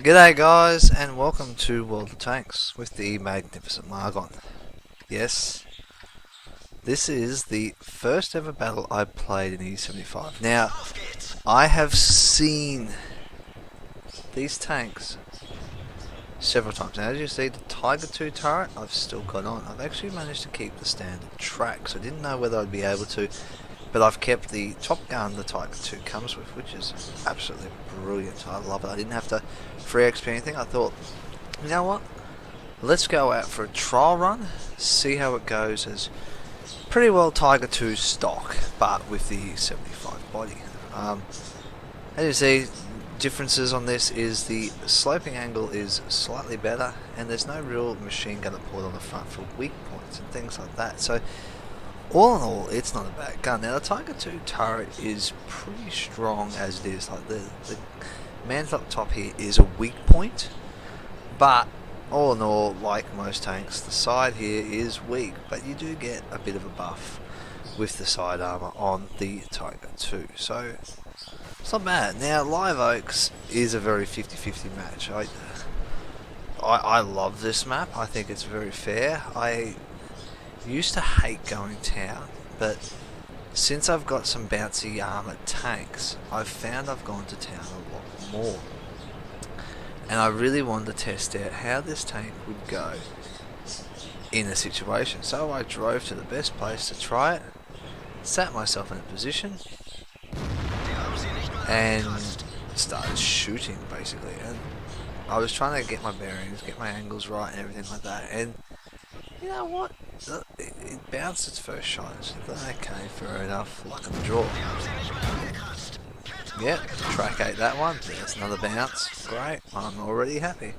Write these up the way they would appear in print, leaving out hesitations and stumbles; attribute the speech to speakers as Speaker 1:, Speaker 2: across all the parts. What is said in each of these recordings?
Speaker 1: G'day guys, and welcome to World of Tanks with the Magnificent Margon. Yes, this is the first ever battle I played in E75. Now, I have seen these tanks several times. Now, as you see, the Tiger 2 turret I've still got on. I've actually managed to keep the standard track, so I didn't know whether I'd be able to, but I've kept the top gun the Tiger 2 comes with, which is absolutely brilliant. I love it. I didn't have to free XP anything. I thought, you know what? Let's go out for a trial run, see how it goes as pretty well Tiger 2 stock, but with the 75 body. As you see, differences on this is the sloping angle is slightly better, and there's no real machine gun port on the front for weak points and things like that. So all in all, it's not a bad gun. Now the Tiger 2 turret is pretty strong as it is. Like the man's up top here is a weak point, but all in all, like most tanks, the side here is weak, but you do get a bit of a buff with the side armor on the Tiger 2, so it's not bad. Now Live Oaks is a very 50-50 match. I love this map. I think it's very fair. I used to hate going town, but since I've got some bouncy armored tanks, I've found I've gone to town a lot more, and I really wanted to test out how this tank would go in a situation. So I drove to the best place to try it, sat myself in a position, and started shooting basically. And I was trying to get my bearings, get my angles right and everything like that, and you know what? It bounced its first shot. I said, okay, fair enough, luck of the draw. Yep, track 8 that one. There's another bounce. Great, I'm already happy.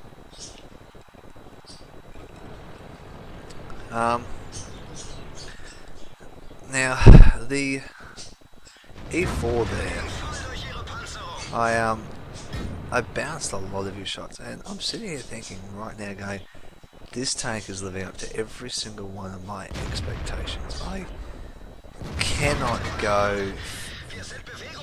Speaker 1: Now, the E4 there, I bounced a lot of your shots, and I'm sitting here thinking right now, going, this tank is living up to every single one of my expectations. I cannot go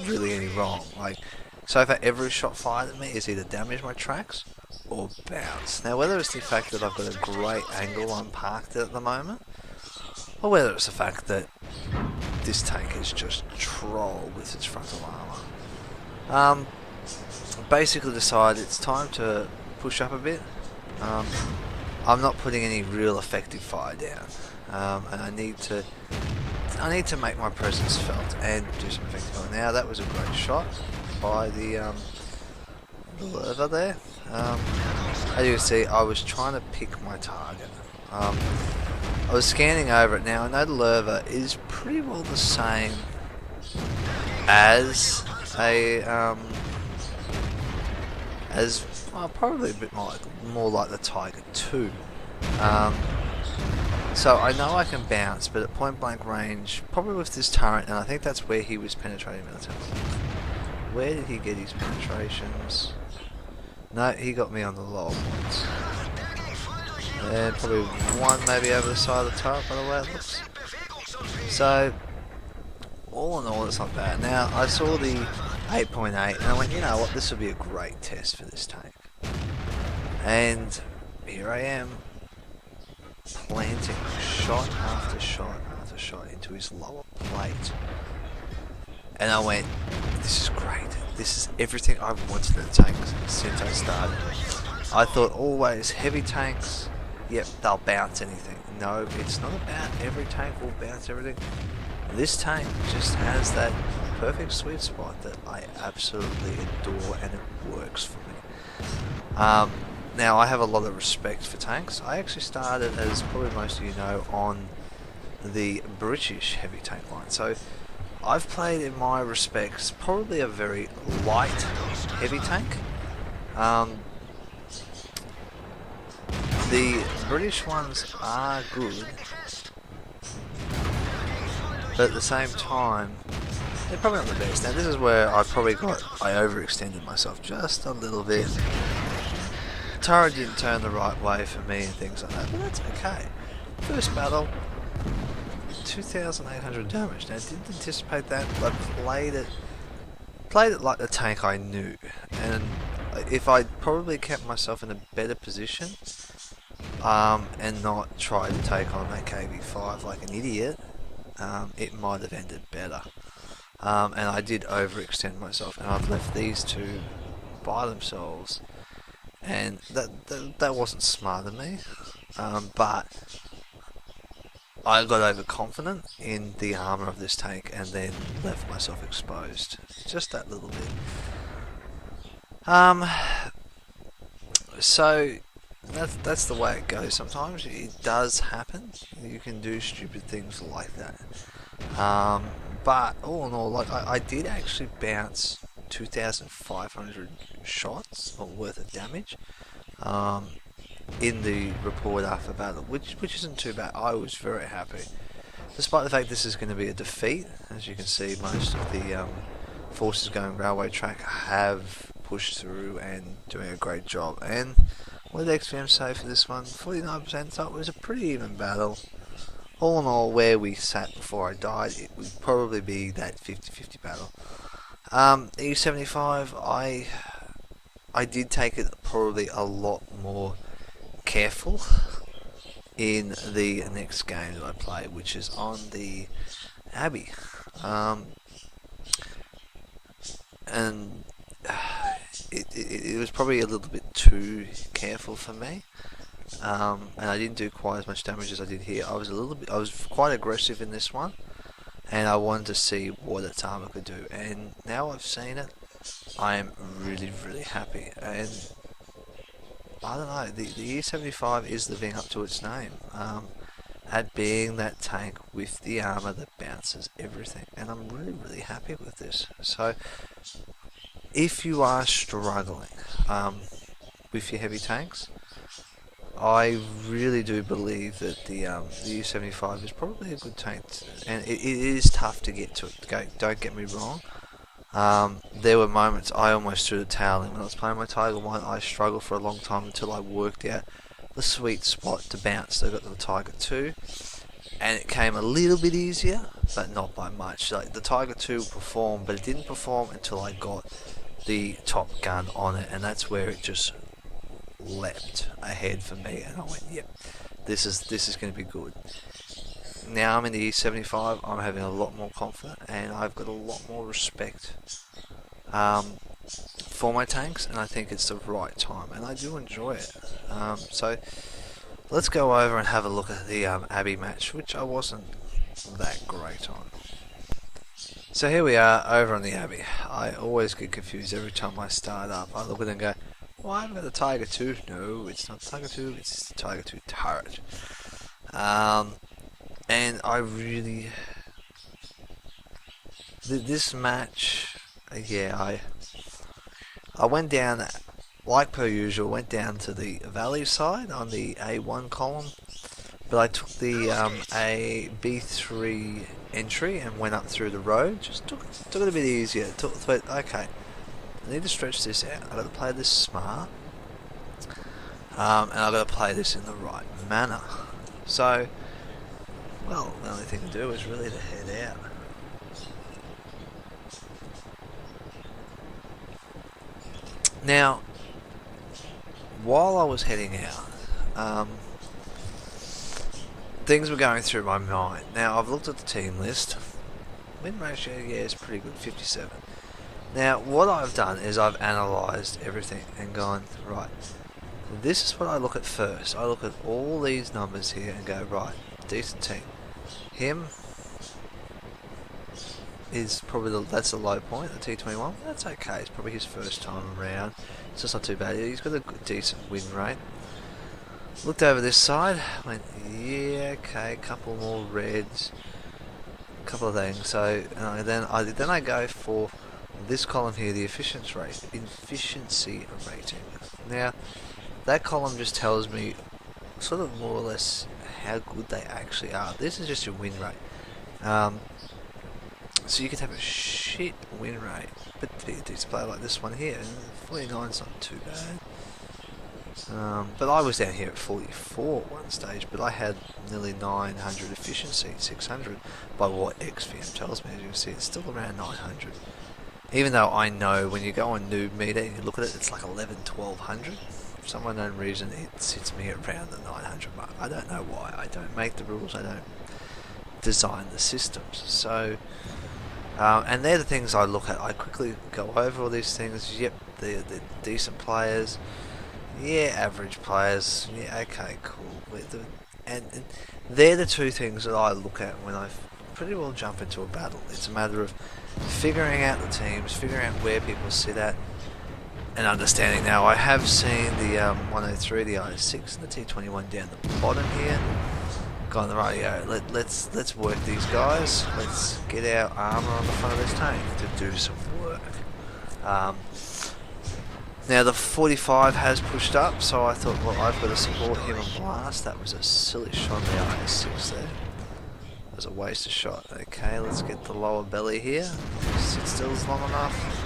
Speaker 1: really any wrong. Like, so far every shot fired at me is either damage my tracks or bounce. Now whether it's the fact that I've got a great angle on parked at the moment, or whether it's the fact that this tank is just troll with its frontal armor, basically decided it's time to push up a bit. I'm not putting any real effective fire down, and I need to make my presence felt and do some effective fire. Now that was a great shot by the Lurva there. As you can see, I was trying to pick my target. I was scanning over it. Now I know the Lurva is pretty well the same as a probably a bit more like the Tiger 2. So I know I can bounce, but at point blank range, probably with this turret, and I think that's where he was penetrating military. Where did he get his penetrations? No, he got me on the lower points. And probably one maybe over the side of the turret by the way it looks. So, all in all, it's not bad. Now, I saw the 8.8 and I went, you know what, this would be a great test for this tank. And here I am, planting shot after shot after shot into his lower plate. And I went, this is great. This is everything I've wanted in a tank since I started. I thought always heavy tanks, yep, they'll bounce anything. No, it's not about every tank will bounce everything. This tank just has that perfect sweet spot that I absolutely adore, and it works for me. Now I have a lot of respect for tanks. I actually started, as probably most of you know, on the British heavy tank line. So I've played, in my respects, probably a very light heavy tank. The British ones are good, but at the same time, they're probably not the best. Now this is where I overextended myself just a little bit. The turret didn't turn the right way for me and things like that, but that's okay. First battle, 2,800 damage. Now I didn't anticipate that, but I played it like the tank I knew, and if I probably kept myself in a better position, and not tried to take on that KV5 like an idiot, it might have ended better. And I did overextend myself, and I've left these two by themselves, and that wasn't smart of me. But I got overconfident in the armor of this tank, and then left myself exposed, just that little bit. So that's the way it goes. Sometimes it does happen. You can do stupid things like that. But all in all, like I did actually bounce 2,500 shots or worth of damage in the report after battle, which isn't too bad. I was very happy, despite the fact this is going to be a defeat. As you can see, most of the forces going railway track have pushed through and doing a great job. And what did XVM say for this one? 49%, so it was a pretty even battle. All in all, where we sat before I died, it would probably be that 50-50 battle. E75, I did take it probably a lot more careful in the next game that I played, which is on the Abbey. And it was probably a little bit too careful for me. And I didn't do quite as much damage as I did here. I was quite aggressive in this one, and I wanted to see what its armor could do. And now I've seen it, I am really, really happy. And I don't know, the E75 is living up to its name, at being that tank with the armor that bounces everything. And I'm really, really happy with this. So, if you are struggling with your heavy tanks, I really do believe that the U75 is probably a good tank, and it is tough to get to it. Don't get me wrong. There were moments I almost threw the towel in. When I was playing my Tiger 1, I struggled for a long time until I worked out the sweet spot to bounce. So I got to the Tiger 2, and it came a little bit easier, but not by much. Like the Tiger 2 performed, but it didn't perform until I got the top gun on it, and that's where it just leapt ahead for me, and I went, yep, this is going to be good. Now I'm in the E75, I'm having a lot more confidence, and I've got a lot more respect for my tanks, and I think it's the right time, and I do enjoy it. So let's go over and have a look at the Abbey match, which I wasn't that great on. So here we are over on the Abbey. I always get confused every time I start up. I look at it and go, well, I haven't got the Tiger 2. No, it's not the Tiger 2, it's the Tiger 2 turret. And I really... This match, yeah, I went down, like per usual, went down to the valley side on the A1 column, but I took the a B3 entry and went up through the road. Just took it a bit easier. Thought, okay, I need to stretch this out. I've got to play this smart, and I've got to play this in the right manner. So, well, the only thing to do is really to head out. Now, while I was heading out, things were going through my mind. Now, I've looked at the team list. Win ratio, yeah, is pretty good, 57. Now, what I've done is I've analysed everything and gone, right, this is what I look at first. I look at all these numbers here and go, right, decent team. Him is probably that's the low point, the T21. That's okay, it's probably his first time around. It's just not too bad. He's got a decent win rate. Looked over this side, went, yeah, okay, couple more reds, couple of things. So then I go for this column here, the efficiency rating. Now, that column just tells me sort of more or less how good they actually are. This is just your win rate. So you could have a shit win rate, but be a decent player like this one here, and 49 is not too bad. But I was down here at 44 at one stage, but I had nearly 900 efficiency, 600 by what XVM tells me. As you can see, it's still around 900. Even though I know when you go on noob meter and you look at it, it's like 11, 1200. For some unknown reason, it sits me around the 900 mark. I don't know why. I don't make the rules. I don't design the systems. So, and they're the things I look at. I quickly go over all these things. Yep, they're decent players. Yeah, average players. Yeah, okay, cool. And they're the two things that I look at when I pretty well jump into a battle. It's a matter of figuring out the teams, figuring out where people sit at, and understanding. Now, I have seen the 103, the IS6, and the T21 down the bottom here. Gone the right, let's work these guys. Let's get our armour on the front of this tank to do some work. Now the 45 has pushed up, so I thought, well, I've got to support him and blast. That was a silly shot on the IS6 there. It was a waste of shot. Okay, let's get the lower belly here. Sit still long enough.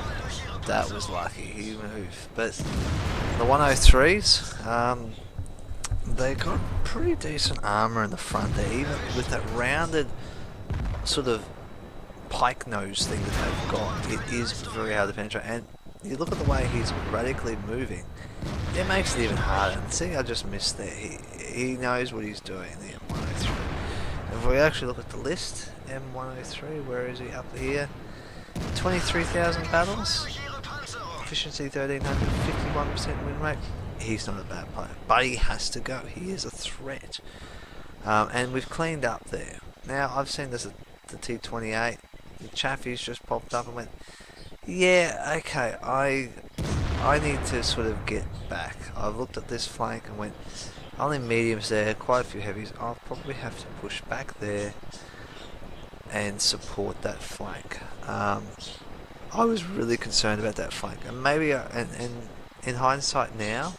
Speaker 1: That was lucky, he moved. But the 103s, they got pretty decent armour in the front there, even with that rounded sort of pike nose thing that they've got. It is very hard to penetrate, and you look at the way he's radically moving, it makes it even harder. And see, I just missed there. He knows what he's doing, the M103. If we actually look at the list, M103, where is he? Up here. 23,000 battles, efficiency 1300, 51% win rate. He's not a bad player, but he has to go. He is a threat. And we've cleaned up there. Now, I've seen this at the T28. The Chaffee's just popped up and went, yeah, okay, I need to sort of get back. I've looked at this flank and went, only mediums there, quite a few heavies. I'll probably have to push back there and support that flank. I was really concerned about that flank, and maybe, in hindsight now,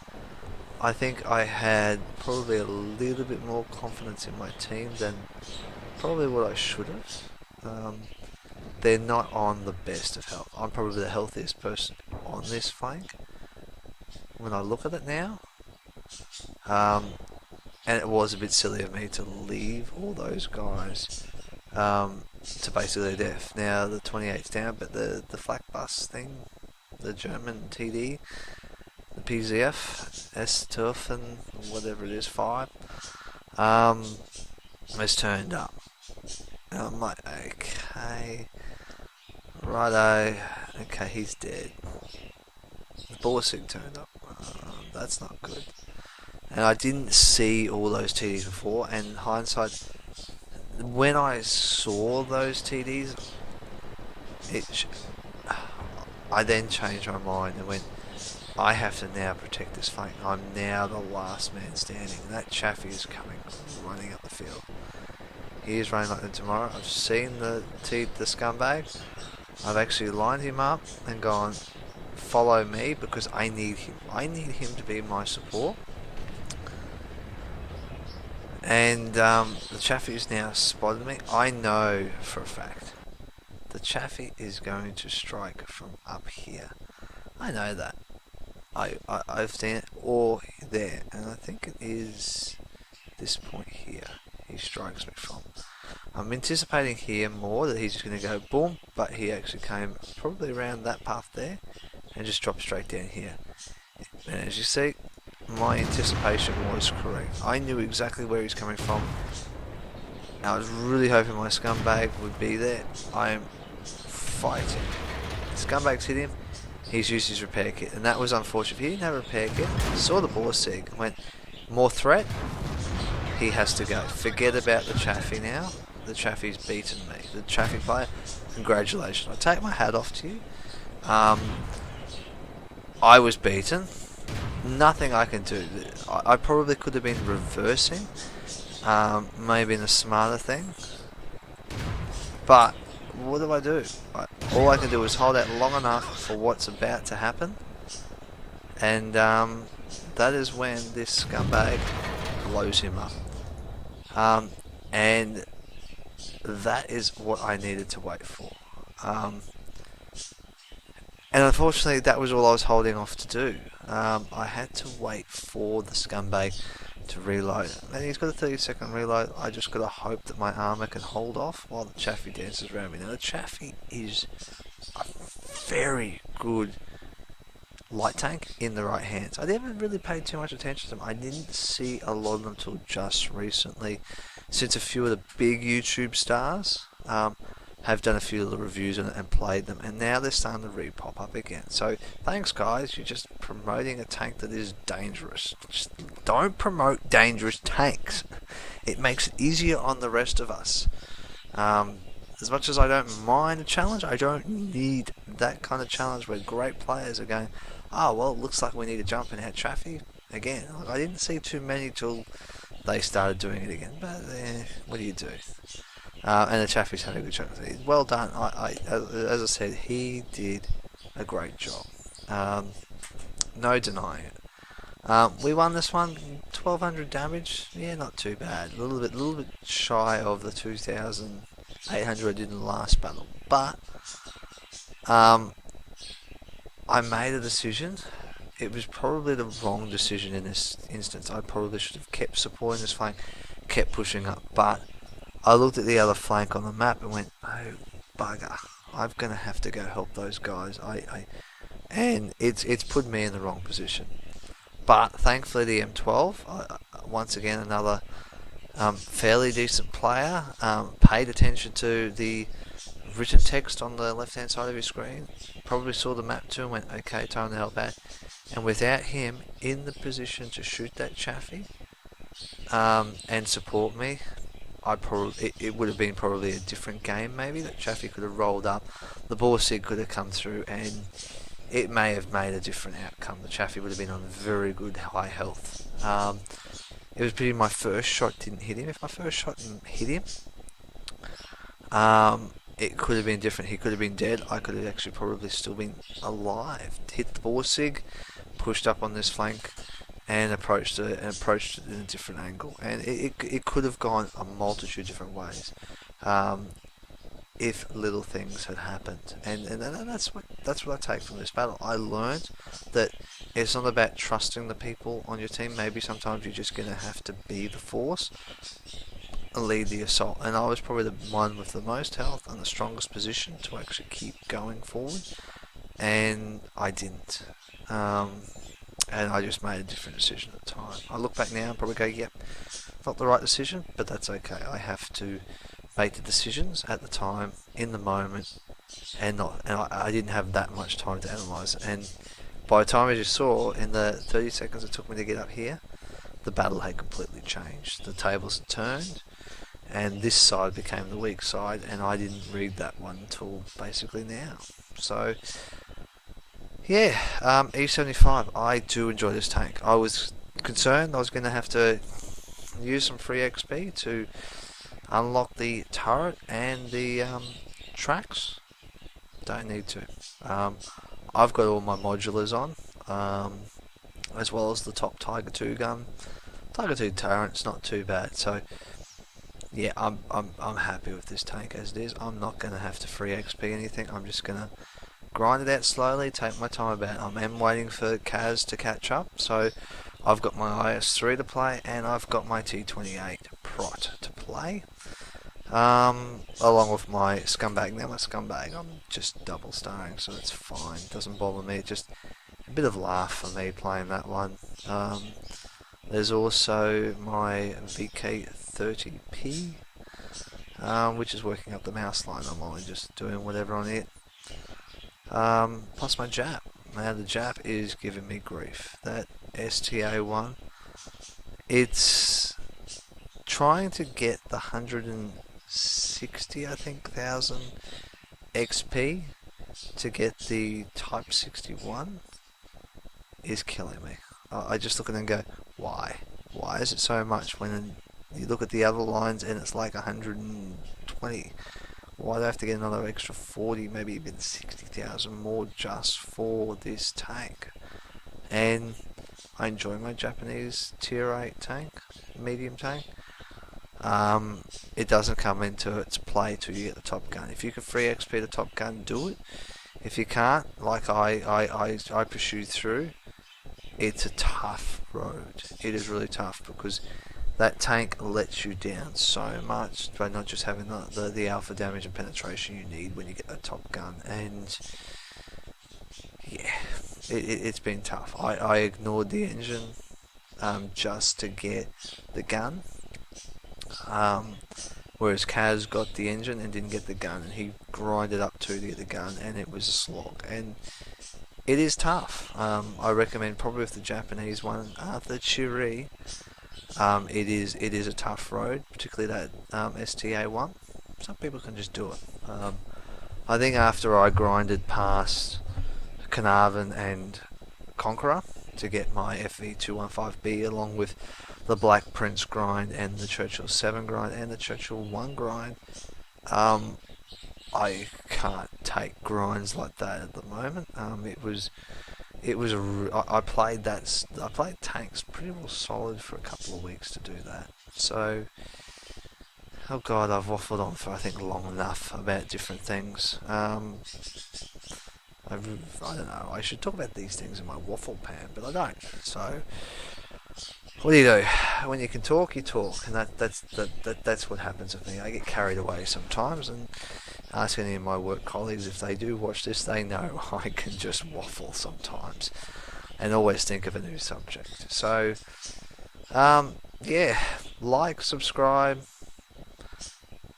Speaker 1: I think I had probably a little bit more confidence in my team than probably what I should have. They're not on the best of health. I'm probably the healthiest person on this flank when I look at it now. And it was a bit silly of me to leave all those guys to basically their death. Now the 28's down, but the flak bus thing, the German TD, the PZF, S-Turf and whatever it is, 5, has turned up. And I'm like, okay, righto, okay, he's dead. The Borsig turned up. That's not good. And I didn't see all those TDs before, and in hindsight, when I saw those TDs, I then changed my mind and went, I have to now protect this flank. I'm now the last man standing. And that Chaffee is coming, running up the field. He is running like no tomorrow. I've seen the scumbag. I've actually lined him up and gone, follow me, because I need him. I need him to be my support. And the Chaffee's now spotted me. I know for a fact the Chaffee is going to strike from up here. I know that. I've seen it, or there, and I think it is this point here he strikes me from. I'm anticipating here more that he's just going to go boom, but he actually came probably around that path there and just dropped straight down here. And as you see, my anticipation was correct. I knew exactly where he's coming from. I was really hoping my scumbag would be there. I'm fighting. Scumbag's hit him. He's used his repair kit, and that was unfortunate. If he didn't have a repair kit, saw the Borsig, went, more threat, he has to go. Forget about the Chaffee now. The Chaffee's beaten me. The Chaffee player, congratulations. I take my hat off to you. I was beaten. Nothing I can do. I probably could have been reversing, maybe in a smarter thing. But what do? All I can do is hold out long enough for what's about to happen, and that is when this scumbag blows him up. And that is what I needed to wait for. And unfortunately, that was all I was holding off to do. I had to wait for the scumbag to reload. And he's got a 30-second reload. I just got to hope that my armour can hold off while the Chaffee dances around me. Now, the Chaffee is a very good light tank in the right hands. I never really paid too much attention to them. I didn't see a lot of them till just recently, since a few of the big YouTube stars have done a few little reviews on it and played them, and now they're starting to re-pop up again. So thanks guys, you're just promoting a tank that is dangerous. Just don't promote dangerous tanks. It makes it easier on the rest of us. As much as I don't mind a challenge, I don't need that kind of challenge where great players are going, oh, well, it looks like we need to jump in our Chaffee again. I didn't see too many till they started doing it again, but what do you do? And the Chaffee's had a good shot. Well done. As I said, he did a great job. No denying it. We won this one, 1200 damage. Yeah, not too bad. A little bit shy of the 2800 I did in the last battle, but I made a decision. It was probably the wrong decision in this instance. I probably should have kept supporting this flank, kept pushing up, but I looked at the other flank on the map and went, oh bugger, I'm gonna have to go help those guys. And it's put me in the wrong position. But thankfully the M12, once again another fairly decent player, paid attention to the written text on the left hand side of his screen, probably saw the map too and went, okay, time to help out. And without him in the position to shoot that Chaffee and support me, it would have been probably a different game maybe. That Chaffee could have rolled up, the Borsig could have come through, and it may have made a different outcome. The Chaffee would have been on very good high health. It was pretty my first shot didn't hit him. If my first shot didn't hit him, it could have been different. He could have been dead. I could have actually probably still been alive. Hit the Borsig, pushed up on this flank, and approached it in a different angle. And it could have gone a multitude of different ways if little things had happened. And that's what I take from this battle. I learned that it's not about trusting the people on your team. Maybe sometimes you're just going to have to be the force and lead the assault. And I was probably the one with the most health and the strongest position to actually keep going forward. And I didn't. And I just made a different decision at the time. I look back now and probably go, yep, not the right decision, but that's okay. I have to make the decisions at the time, in the moment, and I didn't have that much time to analyse it. And by the time, as you saw, in the 30 seconds it took me to get up here, the battle had completely changed. The tables had turned, and this side became the weak side, and I didn't read that one until basically now. So yeah, E75, I do enjoy this tank. I was concerned I was going to have to use some free XP to unlock the turret and the tracks. Don't need to. I've got all my modulars on, as well as the top Tiger 2 gun. Tiger 2 turret's not too bad, so yeah, I'm happy with this tank as it is. I'm not going to have to free XP anything. I'm just going to grind it out slowly, take my time about it. I am waiting for Kaz to catch up, so I've got my IS-3 to play, and I've got my T28 Prot to play, along with my Scumbag. Now my Scumbag, I'm just double starring, so it's fine, it doesn't bother me. It's just a bit of laugh for me playing that one. There's also my VK30P, which is working up the mouse line. I'm only just doing whatever on it. Plus my Jap. Now the Jap is giving me grief. That STA1, it's trying to get the 160, I think, thousand XP to get the Type 61 is killing me. I just look at it and go, why? Why is it so much when you look at the other lines and it's like 120? Why do I have to get another extra 40, maybe even 60,000 more just for this tank? And I enjoy my Japanese tier 8 tank, medium tank. It doesn't come into its play till you get the top gun. If you can free XP the top gun, do it. If you can't, like I pursue through, it's a tough road. It is really tough because that tank lets you down so much by not just having the alpha damage and penetration you need when you get a top gun. And yeah, it's been tough. I ignored the engine just to get the gun. Whereas Kaz got the engine and didn't get the gun, and he grinded up to get the gun, and it was a slog. And it is tough. I recommend probably with the Japanese one, the Chiri. It is a tough road, particularly that STA one. Some people can just do it. I think after I grinded past Carnarvon and Conqueror to get my FV215B, along with the Black Prince grind and the Churchill 7 grind and the Churchill 1 grind, I can't take grinds like that at the moment. I played tanks pretty well solid for a couple of weeks to do that. So, oh god, I've waffled on for I think long enough about different things. I don't know. I should talk about these things in my waffle pan, but I don't. So, what do you do? When you can talk, you talk, and that's what happens with me. I get carried away sometimes, and ask any of my work colleagues if they do watch this. They know I can just waffle sometimes, and always think of a new subject. So, yeah, like, subscribe,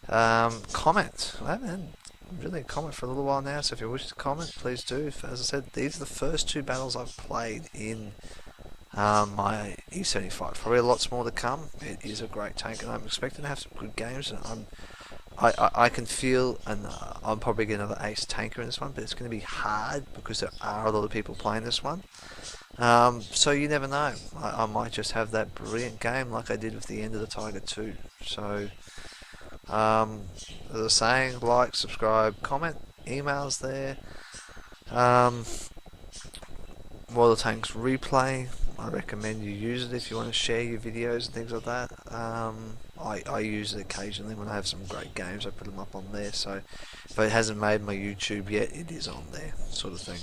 Speaker 1: comment. I haven't had really a comment for a little while now, so if you wish to comment, please do. As I said, these are the first two battles I've played in my E75. Probably a lot more to come. It is a great tank, and I'm expecting to have some good games. And I can feel, and I'm probably getting another ace tanker in this one, but it's going to be hard because there are a lot of people playing this one. So you never know. I might just have that brilliant game like I did with the end of the Tiger 2. So, as I was saying, like, subscribe, comment, emails there. World of Tanks replay, I recommend you use it if you want to share your videos and things like that. I use it occasionally when I have some great games. I put them up on there, so if it hasn't made my YouTube yet, it is on there, sort of thing.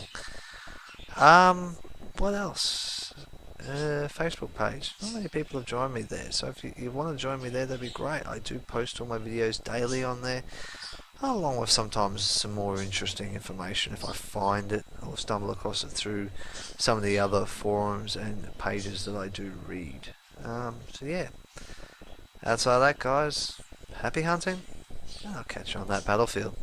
Speaker 1: What else? Facebook page. Not many people have joined me there, so if you want to join me there, that'd be great. I do post all my videos daily on there, along with sometimes some more interesting information if I find it or stumble across it through some of the other forums and pages that I do read. So yeah, outside of that, guys, happy hunting, and I'll catch you on that battlefield.